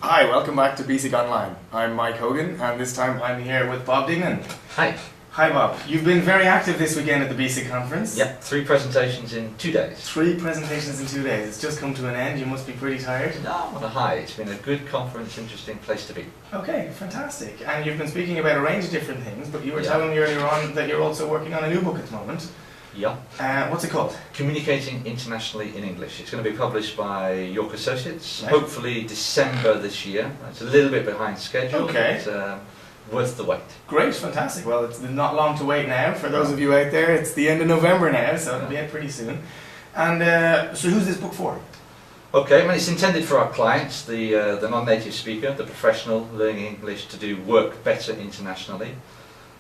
Hi, welcome back to BESIG Online. I'm Mike Hogan, and this time I'm here with Bob Dignen. Hi. Hi Bob. You've been very active this weekend at the BESIG conference. Yep, 3 presentations in 2 days. 3 presentations in 2 days. It's just come to an end. You must be pretty tired. No, I'm on a high. It's been a good conference, interesting place to be. Okay, fantastic. And you've been speaking about a range of different things, but you were telling me earlier on that you're also working on a new book at the moment. Yeah. What's it called? Communicating Internationally in English. It's going to be published by York Associates, Right. hopefully December this year. It's a little bit behind schedule, Okay. but worth the wait. Great, fantastic. Well, it's not long to wait now. For those of you out there, it's the end of November now, so it'll be out pretty soon. And so who's this book for? Okay, well, it's intended for our clients, the non-native speaker, the professional learning English to do work better internationally.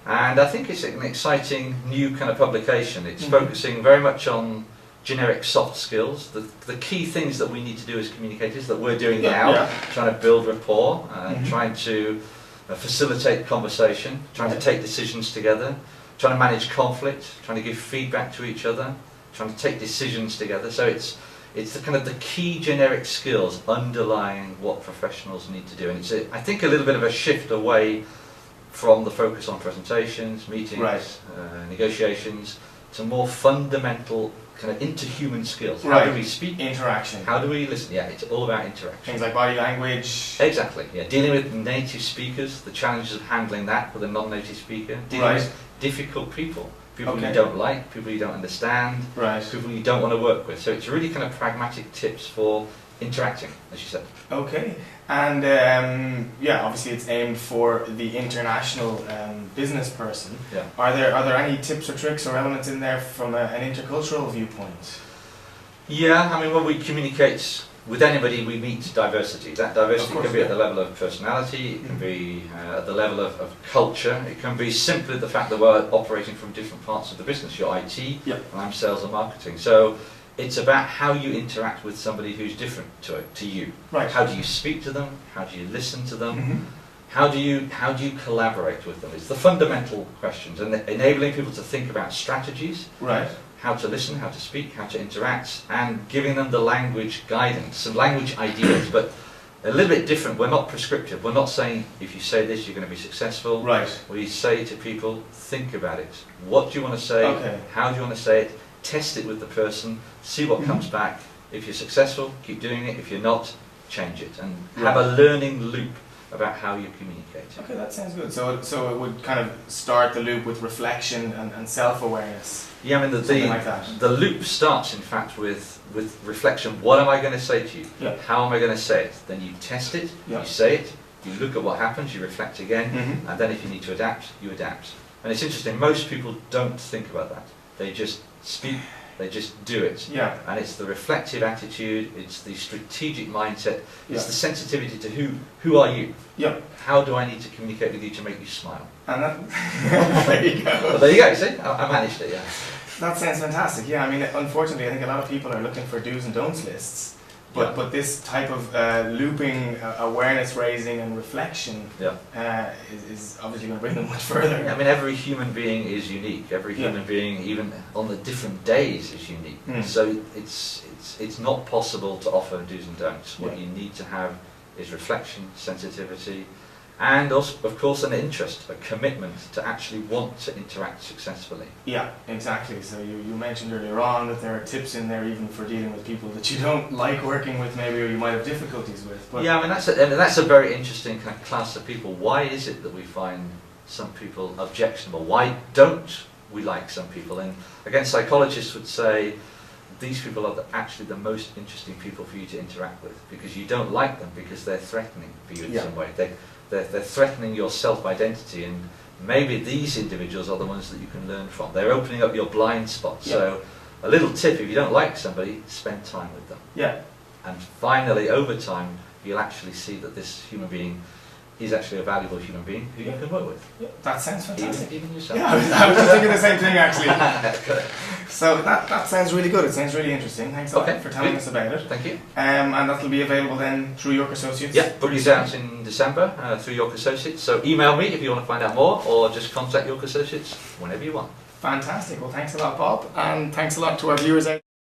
And I think it's an exciting new kind of publication. It's focusing very much on generic soft skills, the key things that we need to do as communicators that we're doing now, trying to build rapport, trying to facilitate conversation, trying to take decisions together, trying to manage conflict, trying to give feedback to each other, trying to take decisions together. So it's the kind of the key generic skills underlying what professionals need to do. And it's, I think, a little bit of a shift away from the focus on presentations, meetings, negotiations, to more fundamental kind of interhuman skills. How do we speak? Interaction. How do we listen? Yeah, it's all about interaction. Things like body language. Exactly, yeah. Dealing with native speakers, the challenges of handling that with a non-native speaker. Dealing with difficult people. People you don't like, people you don't understand, people you don't want to work with. So it's really kind of pragmatic tips for interacting, as you said. Okay. And yeah, obviously it's aimed for the international business person. Yeah. Are there any tips or tricks or elements in there from an intercultural viewpoint? Yeah, I mean, when we communicate with anybody, we meet diversity. That diversity can be at the level of personality, it can be at the level of culture, it can be simply the fact that we're operating from different parts of the business. You're IT, and I'm sales and marketing. So it's about how you interact with somebody who's different to you. Right. How do you speak to them? How do you listen to them? How do you collaborate with them? It's the fundamental questions, and enabling people to think about strategies. Right. How to listen, how to speak, how to interact, and giving them the language guidance, some language ideas, but a little bit different. We're not prescriptive. We're not saying if you say this you're going to be successful. Right. We say to people, think about it. What do you want to say? How do you want to say it? Test it with the person, see what comes back. If you're successful, keep doing it. If you're not, change it. And have a learning loop about how you communicate. Okay, that sounds good. So it would kind of start the loop with reflection and self-awareness. Yeah, I mean, the loop starts, in fact, with reflection. What am I going to say to you? How am I going to say it? Then you test it, you say it, you look at what happens, you reflect again, and then if you need to adapt, you adapt. And it's interesting, most people don't think about that. They just speak, they just do it. And it's the reflective attitude, it's the strategic mindset, it's the sensitivity to who are you? How do I need to communicate with you to make you smile? And that, there you go. Well, there you go, see? I managed it, That sounds fantastic. Yeah, I mean, unfortunately, I think a lot of people are looking for do's and don'ts lists. But this type of looping, awareness raising and reflection is obviously going to bring them much further. Yeah, I mean, every human being is unique. Every human being, even on the different days, is unique. So it's not possible to offer do's and don'ts. What you need to have is reflection, sensitivity, and also, of course, an interest, a commitment to actually want to interact successfully. Yeah, exactly. So you mentioned earlier on that there are tips in there even for dealing with people that you don't like working with maybe, or you might have difficulties with. But yeah, I mean, that's a very interesting kind of class of people. Why is it that we find some people objectionable? Why don't we like some people? And again, psychologists would say these people are actually the most interesting people for you to interact with, because you don't like them because they're threatening for you in some way. They're threatening your self-identity, and maybe these individuals are the ones that you can learn from. They're opening up your blind spots. So a little tip, if you don't like somebody, spend time with them. And finally, over time, you'll actually see that this human being is actually a valuable human being who you can work with. That sounds fantastic. Even yourself. Yeah, I was just thinking the same thing, actually. So that sounds really good. It sounds really interesting. Thanks a lot for telling us about it. Thank you. And that'll be available then through York Associates? Yeah, book is out in December through York Associates. So email me if you want to find out more, or just contact York Associates whenever you want. Fantastic. Well, thanks a lot, Bob. And thanks a lot to our viewers out there.